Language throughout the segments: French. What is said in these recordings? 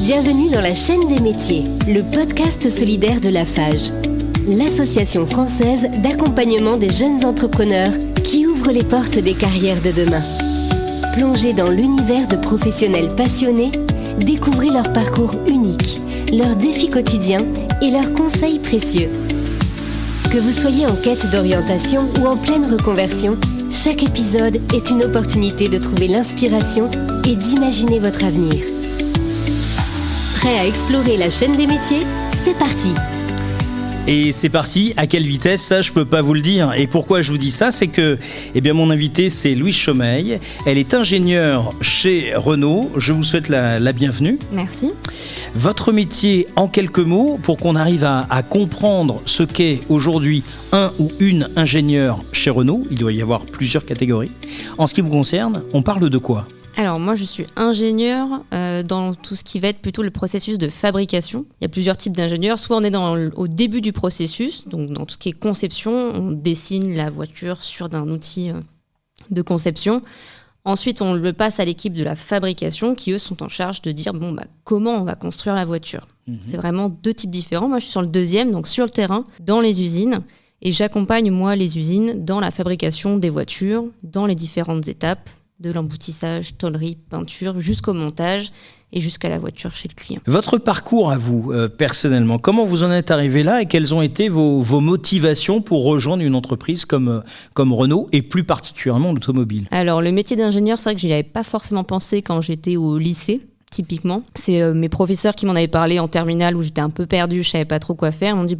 Bienvenue dans la chaîne des métiers, le podcast solidaire de Lafage, l'association française d'accompagnement des jeunes entrepreneurs qui ouvre les portes des carrières de demain. Plongez dans l'univers de professionnels passionnés, découvrez leur parcours unique, leurs défis quotidiens et leurs conseils précieux. Que vous soyez en quête d'orientation ou en pleine reconversion, chaque épisode est une opportunité de trouver l'inspiration et d'imaginer votre avenir. Prêt à explorer la chaîne des métiers ? C'est parti! Et c'est parti, à quelle vitesse, ça je peux pas vous le dire. Et pourquoi je vous dis ça, c'est que mon invité c'est Louise Chomeil. Elle est ingénieure chez Renault. Je vous souhaite la bienvenue. Merci. Votre métier en quelques mots, pour qu'on arrive à comprendre ce qu'est aujourd'hui un ou une ingénieure chez Renault. Il doit y avoir plusieurs catégories. En ce qui vous concerne, on parle de quoi ? Alors moi je suis ingénieure dans tout ce qui va être plutôt le processus de fabrication. Il y a plusieurs types d'ingénieurs. Soit on est au début du processus, donc dans tout ce qui est conception, on dessine la voiture sur un outil de conception. Ensuite on le passe à l'équipe de la fabrication qui eux sont en charge de dire comment on va construire la voiture. C'est vraiment deux types différents. Moi je suis sur le deuxième, donc sur le terrain, dans les usines. Et j'accompagne moi les usines dans la fabrication des voitures, dans les différentes étapes, de l'emboutissage, tôlerie, peinture, jusqu'au montage et jusqu'à la voiture chez le client. Votre parcours à vous, personnellement, comment vous en êtes arrivé là et quelles ont été vos motivations pour rejoindre une entreprise comme Renault et plus particulièrement l'automobile ? Alors le métier d'ingénieur, c'est vrai que je n'y avais pas forcément pensé quand j'étais au lycée. Typiquement, c'est mes professeurs qui m'en avaient parlé en terminale où j'étais un peu perdue, je savais pas trop quoi faire. Ils m'ont dit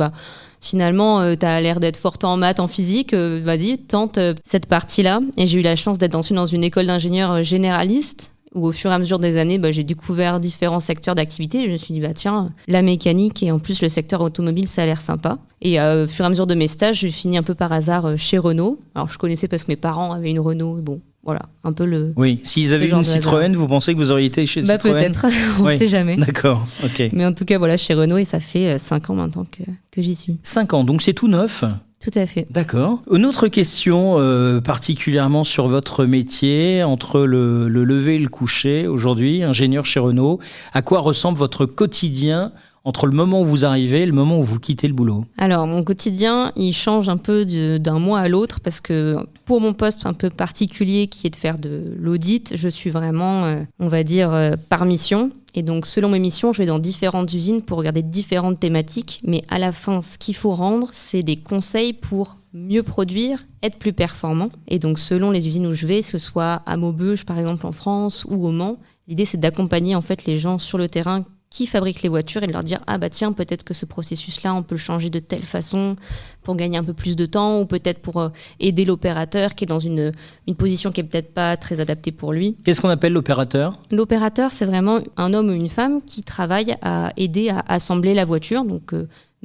finalement t'as l'air d'être forte en maths, en physique, vas-y tente cette partie-là. Et j'ai eu la chance d'être dans une école d'ingénieurs généraliste où au fur et à mesure des années j'ai découvert différents secteurs d'activité. Je me suis dit tiens, la mécanique et en plus le secteur automobile ça a l'air sympa. Et au fur et à mesure de mes stages, j'ai fini un peu par hasard chez Renault. Alors je connaissais parce que mes parents avaient une Renault, voilà, un peu le... Oui, s'ils avaient une Citroën, vous pensez que vous auriez été chez Citroën ? Peut-être, on ne sait jamais. D'accord, ok. Mais en tout cas, voilà, chez Renault, et ça fait 5 ans maintenant que j'y suis. 5 ans, donc c'est tout neuf ? Tout à fait. D'accord. Une autre question, particulièrement sur votre métier, entre le lever et le coucher, aujourd'hui, ingénieur chez Renault, à quoi ressemble votre quotidien entre le moment où vous arrivez et le moment où vous quittez le boulot ? Alors, mon quotidien, il change un peu d'un mois à l'autre parce que pour mon poste un peu particulier qui est de faire de l'audit, je suis vraiment, on va dire, par mission. Et donc, selon mes missions, je vais dans différentes usines pour regarder différentes thématiques. Mais à la fin, ce qu'il faut rendre, c'est des conseils pour mieux produire, être plus performant. Et donc, selon les usines où je vais, que ce soit à Maubeuge, par exemple, en France, ou au Mans, l'idée, c'est d'accompagner en fait les gens sur le terrain qui fabriquent les voitures et de leur dire tiens, peut-être que ce processus-là, on peut le changer de telle façon pour gagner un peu plus de temps ou peut-être pour aider l'opérateur qui est dans une position qui est peut-être pas très adaptée pour lui. Qu'est-ce qu'on appelle l'opérateur ? L'opérateur, c'est vraiment un homme ou une femme qui travaille à aider à assembler la voiture, donc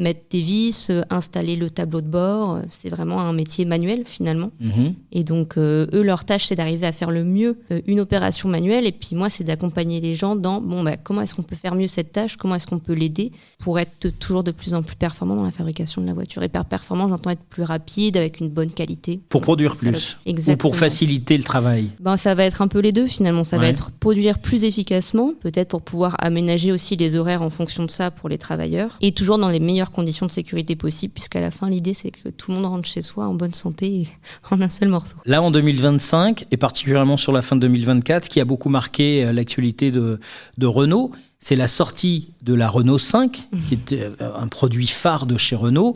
mettre des vis, installer le tableau de bord, c'est vraiment un métier manuel finalement. Et donc eux, leur tâche c'est d'arriver à faire le mieux une opération manuelle et puis moi c'est d'accompagner les gens dans comment est-ce qu'on peut faire mieux cette tâche, comment est-ce qu'on peut l'aider pour être toujours de plus en plus performant dans la fabrication de la voiture. Et par performant, j'entends être plus rapide, avec une bonne qualité. Pour produire plus. Exactement. Ou pour faciliter le travail. Ça va être un peu les deux finalement, ça va être produire plus efficacement, peut-être pour pouvoir aménager aussi les horaires en fonction de ça pour les travailleurs et toujours dans les meilleures conditions de sécurité possibles, puisqu'à la fin, l'idée, c'est que tout le monde rentre chez soi en bonne santé et en un seul morceau. Là, en 2025, et particulièrement sur la fin de 2024, ce qui a beaucoup marqué l'actualité de Renault, c'est la sortie de la Renault 5, qui est un produit phare de chez Renault,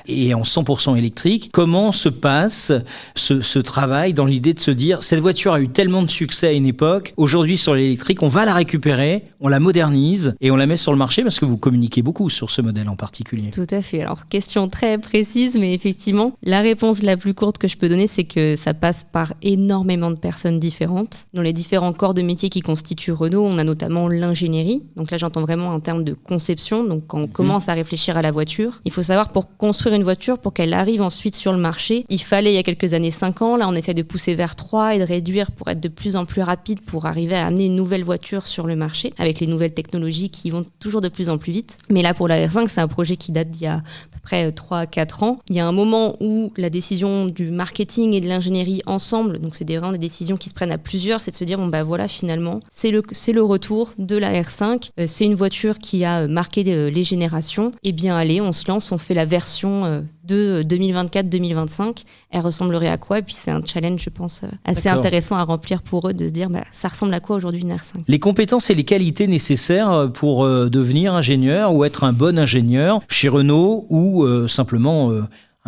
et en 100% électrique. Comment se passe ce travail dans l'idée de se dire, cette voiture a eu tellement de succès à une époque, aujourd'hui sur l'électrique, on va la récupérer, on la modernise, et on la met sur le marché, parce que vous communiquez beaucoup sur ce modèle en particulier. Tout à fait. Alors, question très précise, mais effectivement, la réponse la plus courte que je peux donner, c'est que ça passe par énormément de personnes différentes. Dans les différents corps de métier qui constituent Renault, on a notamment l'ingénierie. Donc là, j'entends vraiment en termes de conception. Donc quand on commence à réfléchir à la voiture, il faut savoir pour construire une voiture, pour qu'elle arrive ensuite sur le marché, il fallait il y a quelques années 5 ans. Là, on essaie de pousser vers 3 et de réduire pour être de plus en plus rapide pour arriver à amener une nouvelle voiture sur le marché avec les nouvelles technologies qui vont toujours de plus en plus vite. Mais là, pour la R5, c'est un projet qui date d'il y a à peu près 3 à 4 ans. Il y a un moment où la décision du marketing et de l'ingénierie ensemble, donc c'est vraiment des décisions qui se prennent à plusieurs, c'est de se dire bon bah voilà, finalement c'est le retour de la R5, c'est une voiture qui a marqué les générations, et bien allez, on se lance, on fait la version de 2024-2025, elle ressemblerait à quoi? Et puis c'est un challenge, je pense, assez intéressant à remplir pour eux, de se dire bah, ça ressemble à quoi aujourd'hui une R5? Les compétences et les qualités nécessaires pour devenir ingénieur ou être un bon ingénieur chez Renault ou simplement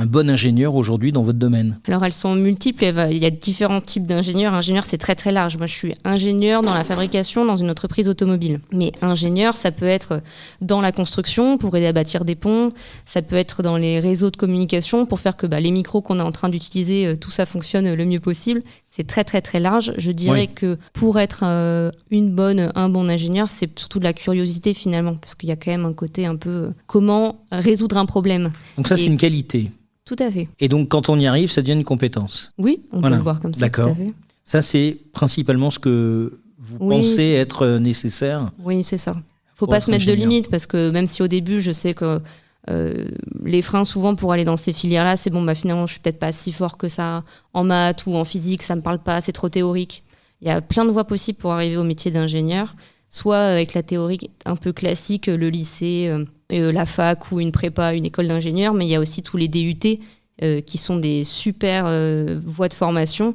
un bon ingénieur aujourd'hui dans votre domaine? Alors elles sont multiples, il y a différents types d'ingénieurs. Ingénieur, c'est très très large. Moi je suis ingénieur dans la fabrication dans une entreprise automobile. Mais ingénieur, ça peut être dans la construction pour aider à bâtir des ponts, ça peut être dans les réseaux de communication pour faire que les micros qu'on est en train d'utiliser, tout ça fonctionne le mieux possible. C'est très très très large. Je dirais que pour être un bon ingénieur, c'est surtout de la curiosité finalement, parce qu'il y a quand même un côté un peu comment résoudre un problème. Donc ça c'est une qualité. Tout à fait. Et donc, quand on y arrive, ça devient une compétence. Oui, on peut le voir comme ça. D'accord. Tout à fait. Ça, c'est principalement ce que vous pensez être nécessaire. Oui, c'est ça. Faut pas se mettre de limites, parce que même si au début, je sais que les freins, souvent, pour aller dans ces filières-là, c'est bon, finalement, je suis peut-être pas si fort que ça en maths ou en physique, ça me parle pas, c'est trop théorique. Il y a plein de voies possibles pour arriver au métier d'ingénieur, soit avec la théorie un peu classique, le lycée, la fac ou une prépa, une école d'ingénieur, mais il y a aussi tous les DUT qui sont des super voies de formation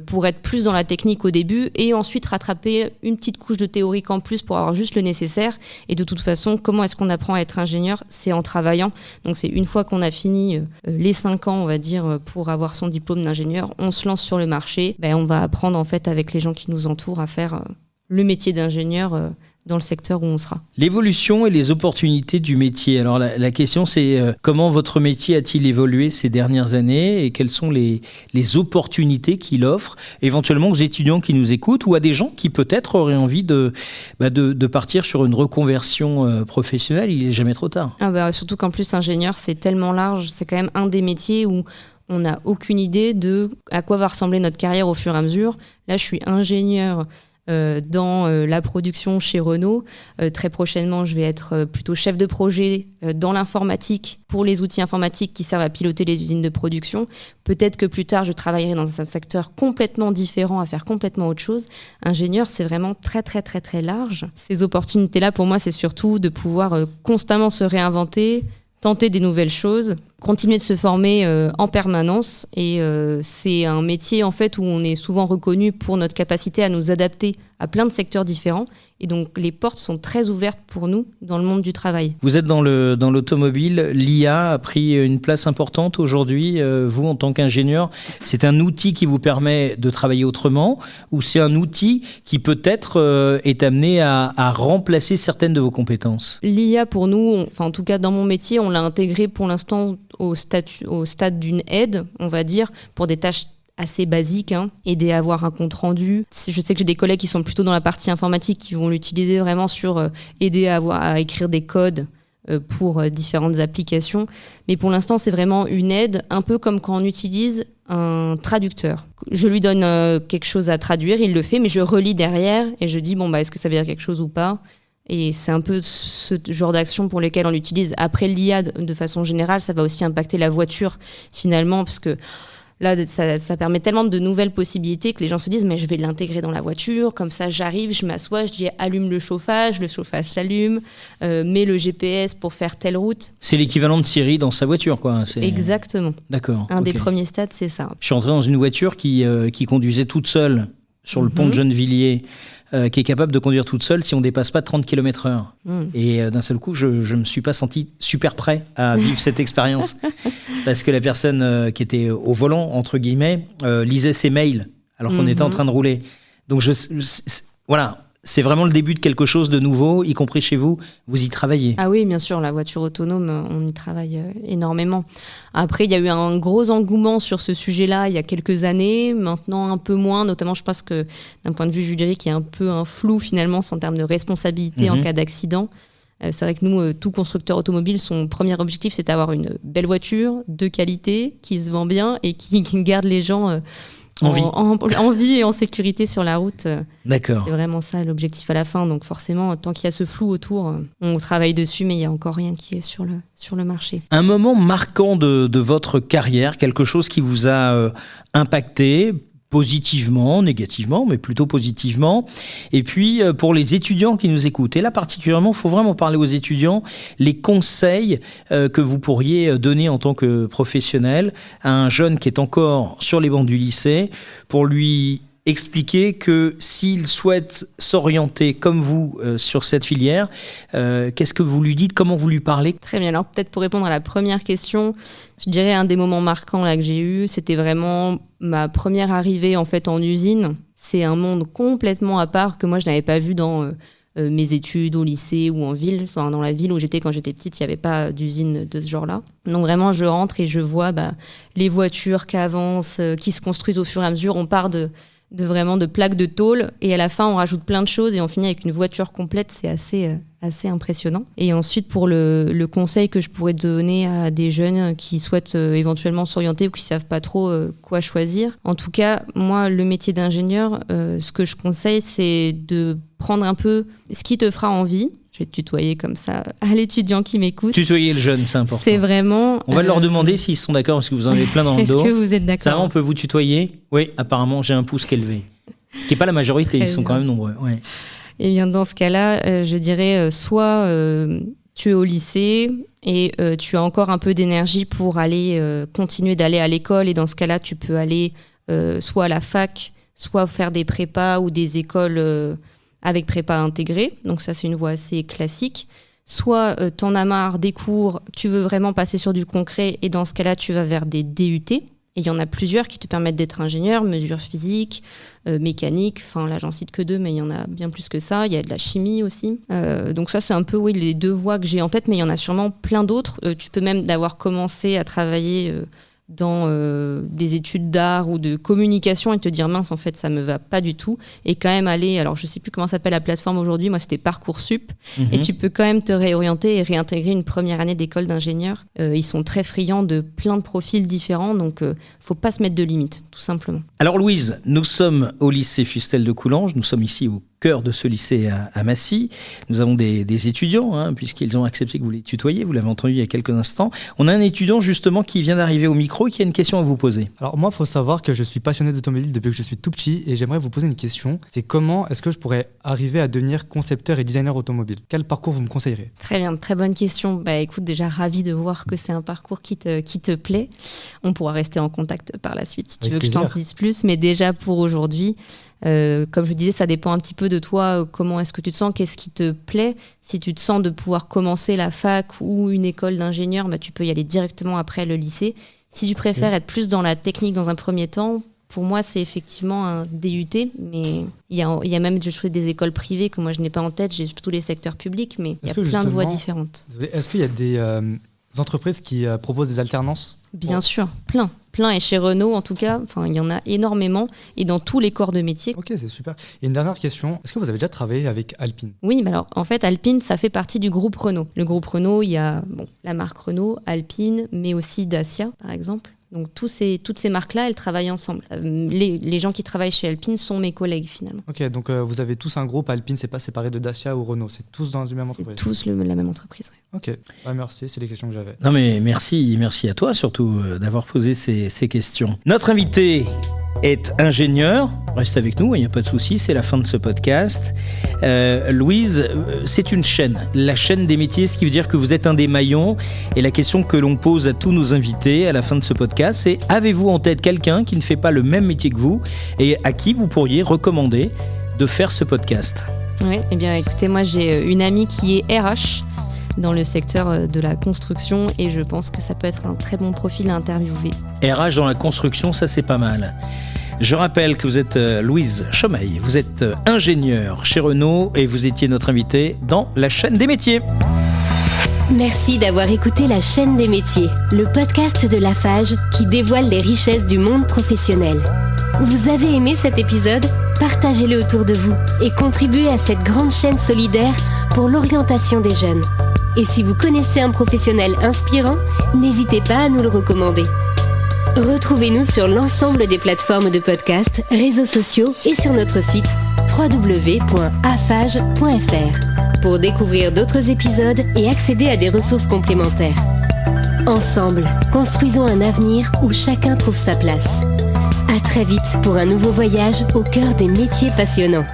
pour être plus dans la technique au début et ensuite rattraper une petite couche de théorique en plus pour avoir juste le nécessaire. Et de toute façon, comment est-ce qu'on apprend à être ingénieur? C'est en travaillant. Donc c'est une fois qu'on a fini les 5 ans, on va dire, pour avoir son diplôme d'ingénieur, on se lance sur le marché. On va apprendre en fait avec les gens qui nous entourent à faire le métier d'ingénieur dans le secteur où on sera. L'évolution et les opportunités du métier. Alors la question c'est comment votre métier a-t-il évolué ces dernières années et quelles sont les opportunités qu'il offre éventuellement aux étudiants qui nous écoutent ou à des gens qui peut-être auraient envie de partir sur une reconversion professionnelle. Il n'est jamais trop tard. Surtout qu'en plus ingénieur c'est tellement large, c'est quand même un des métiers où on n'a aucune idée de à quoi va ressembler notre carrière au fur et à mesure. Là je suis ingénieur dans la production chez Renault. Très prochainement, je vais être plutôt chef de projet dans l'informatique pour les outils informatiques qui servent à piloter les usines de production. Peut-être que plus tard, je travaillerai dans un secteur complètement différent, à faire complètement autre chose. Ingénieur, c'est vraiment très, très, très, très large. Ces opportunités-là, pour moi, c'est surtout de pouvoir constamment se réinventer, tenter des nouvelles choses, continuer de se former en permanence. Et c'est un métier en fait où on est souvent reconnu pour notre capacité à nous adapter à plein de secteurs différents. Et donc les portes sont très ouvertes pour nous dans le monde du travail. Vous êtes dans l'automobile. L'IA a pris une place importante aujourd'hui. Vous, en tant qu'ingénieur, c'est un outil qui vous permet de travailler autrement ou c'est un outil qui peut-être est amené à remplacer certaines de vos compétences? L'IA pour nous, en tout cas dans mon métier, on l'a intégré pour l'instant au stade d'une aide, on va dire, pour des tâches assez basiques, aider à avoir un compte rendu. Je sais que j'ai des collègues qui sont plutôt dans la partie informatique qui vont l'utiliser vraiment sur aider à écrire des codes pour différentes applications. Mais pour l'instant, c'est vraiment une aide, un peu comme quand on utilise un traducteur. Je lui donne quelque chose à traduire, il le fait, mais je relis derrière et je dis, est-ce que ça veut dire quelque chose ou pas ? Et c'est un peu ce genre d'action pour lesquelles on l'utilise. Après, l'IA, de façon générale, ça va aussi impacter la voiture, finalement, parce que là, ça permet tellement de nouvelles possibilités que les gens se disent « mais je vais l'intégrer dans la voiture, comme ça j'arrive, je m'assois, je dis allume le chauffage s'allume, mets le GPS pour faire telle route ». C'est l'équivalent de Siri dans sa voiture, quoi. Exactement. D'accord. Un des premiers stades, c'est ça. Je suis entré dans une voiture qui conduisait toute seule sur le pont de Gennevilliers, qui est capable de conduire toute seule si on ne dépasse pas 30 km/h. Et d'un seul coup, je ne me suis pas senti super prêt à vivre cette expérience. Parce que la personne qui était au volant, entre guillemets, lisait ses mails alors qu'on était en train de rouler. Donc voilà, c'est vraiment le début de quelque chose de nouveau, y compris chez vous. Vous y travaillez. Ah oui, bien sûr, la voiture autonome, on y travaille énormément. Après, il y a eu un gros engouement sur ce sujet-là il y a quelques années. Maintenant, un peu moins, notamment, je pense que d'un point de vue juridique, il y a un peu un flou finalement en termes de responsabilité en cas d'accident. C'est vrai que nous, tout constructeur automobile, son premier objectif, c'est d'avoir une belle voiture de qualité, qui se vend bien et qui garde les gens en vie et en sécurité sur la route. D'accord. C'est vraiment ça l'objectif à la fin. Donc forcément, tant qu'il y a ce flou autour, on travaille dessus, mais il n'y a encore rien qui est sur le marché. Un moment marquant de votre carrière, quelque chose qui vous a impacté positivement, négativement, mais plutôt positivement. Et puis, pour les étudiants qui nous écoutent, et là particulièrement, il faut vraiment parler aux étudiants, les conseils que vous pourriez donner en tant que professionnel à un jeune qui est encore sur les bancs du lycée pour lui expliquer que s'il souhaite s'orienter comme vous sur cette filière, qu'est-ce que vous lui dites, comment vous lui parlez? Très bien, alors peut-être pour répondre à la première question, je dirais un des moments marquants là, que j'ai eu, c'était vraiment ma première arrivée en fait en usine. C'est un monde complètement à part que moi je n'avais pas vu dans mes études au lycée ou en ville. Enfin, dans la ville où j'étais quand j'étais petite, il n'y avait pas d'usine de ce genre-là. Donc vraiment, je rentre et je vois les voitures qui avancent, qui se construisent au fur et à mesure. On part de plaques de tôle et à la fin on rajoute plein de choses et on finit avec une voiture complète. C'est assez impressionnant. Et ensuite, pour le conseil que je pourrais donner à des jeunes qui souhaitent éventuellement s'orienter ou qui ne savent pas trop quoi choisir, en tout cas, moi, le métier d'ingénieur, ce que je conseille, c'est de prendre un peu ce qui te fera envie. Je vais te tutoyer comme ça à l'étudiant qui m'écoute. Tutoyer le jeune, c'est important. C'est vraiment... On va leur demander s'ils sont d'accord, parce que vous en avez plein dans le dos. Est-ce que vous êtes d'accord? Ça, on peut vous tutoyer? Oui, apparemment, j'ai un pouce élevé. Ce qui n'est pas la majorité, ils sont quand même nombreux. Ouais. Et bien dans ce cas-là, je dirais soit tu es au lycée et tu as encore un peu d'énergie pour aller continuer d'aller à l'école, et dans ce cas-là, tu peux aller soit à la fac, soit faire des prépas ou des écoles avec prépa intégrée. Donc ça, c'est une voie assez classique. Soit t'en as marre des cours, tu veux vraiment passer sur du concret, et dans ce cas-là, tu vas vers des DUT. Et il y en a plusieurs qui te permettent d'être ingénieur, mesures physiques, mécanique. Enfin, là, j'en cite que 2, mais il y en a bien plus que ça. Il y a de la chimie aussi. Donc ça, c'est un peu les 2 voies que j'ai en tête, mais il y en a sûrement plein d'autres. Tu peux même d'avoir commencé à travailler dans des études d'art ou de communication et te dire mince, en fait ça me va pas du tout, et quand même aller, alors je sais plus comment s'appelle la plateforme aujourd'hui, moi c'était Parcoursup, et tu peux quand même te réorienter et réintégrer une première année d'école d'ingénieur. Ils sont très friands de plein de profils différents, donc faut pas se mettre de limites, tout simplement. Alors Louise, nous sommes au lycée Fustel de Coulanges, nous sommes ici au cœur de ce lycée à Massy. Nous avons des étudiants, puisqu'ils ont accepté que vous les tutoyiez, vous l'avez entendu il y a quelques instants. On a un étudiant justement qui vient d'arriver au micro et qui a une question à vous poser. Alors moi, il faut savoir que je suis passionné d'automobile depuis que je suis tout petit, et j'aimerais vous poser une question. C'est comment est-ce que je pourrais arriver à devenir concepteur et designer automobile? Quel parcours vous me conseillerez? Très bien, très bonne question. Écoute, déjà ravi de voir que c'est un parcours qui te plaît. On pourra rester en contact par la suite si tu veux que je t'en dise plus, mais déjà pour aujourd'hui, comme je disais, ça dépend un petit peu de toi, comment est-ce que tu te sens, qu'est-ce qui te plaît. Si tu te sens de pouvoir commencer la fac ou une école d'ingénieur, tu peux y aller directement après le lycée. Si tu préfères être plus dans la technique dans un premier temps, pour moi c'est effectivement un DUT, mais il y a même des écoles privées que moi je n'ai pas en tête, j'ai tous les secteurs publics, mais il y a plein de voies différentes. Est-ce qu'il y a des entreprises qui proposent des alternances? Bien sûr, plein, et chez Renault en tout cas, il y en a énormément, et dans tous les corps de métier. Ok, c'est super. Et une dernière question, est-ce que vous avez déjà travaillé avec Alpine? Oui, mais alors en fait Alpine, ça fait partie du groupe Renault. Le groupe Renault, il y a la marque Renault, Alpine, mais aussi Dacia par exemple. Donc toutes ces marques-là, elles travaillent ensemble. Les gens qui travaillent chez Alpine sont mes collègues finalement. Ok, donc vous avez tous un groupe. Alpine, c'est pas séparé de Dacia ou Renault, c'est tous dans une même entreprise. C'est tous la même entreprise, oui. Ok, merci, c'est les questions que j'avais. Non mais merci à toi surtout d'avoir posé ces questions. Notre invité est ingénieur, reste avec nous, il n'y a pas de souci, c'est la fin de ce podcast. Louise, c'est une chaîne, la chaîne des métiers, ce qui veut dire que vous êtes un des maillons, et la question que l'on pose à tous nos invités à la fin de ce podcast, c'est: avez-vous en tête quelqu'un qui ne fait pas le même métier que vous et à qui vous pourriez recommander de faire ce podcast? Oui, eh bien écoutez, moi j'ai une amie qui est RH dans le secteur de la construction, et je pense que ça peut être un très bon profil à interviewer. RH dans la construction, ça c'est pas mal. Je rappelle que vous êtes Louise Chomeil, vous êtes ingénieure chez Renault et vous étiez notre invitée dans la chaîne des métiers. Merci d'avoir écouté la chaîne des métiers, le podcast de Lafarge qui dévoile les richesses du monde professionnel. Vous avez aimé cet épisode ? Partagez-le autour de vous et contribuez à cette grande chaîne solidaire pour l'orientation des jeunes. Et si vous connaissez un professionnel inspirant, n'hésitez pas à nous le recommander. Retrouvez-nous sur l'ensemble des plateformes de podcast, réseaux sociaux et sur notre site www.afage.fr pour découvrir d'autres épisodes et accéder à des ressources complémentaires. Ensemble, construisons un avenir où chacun trouve sa place. À très vite pour un nouveau voyage au cœur des métiers passionnants.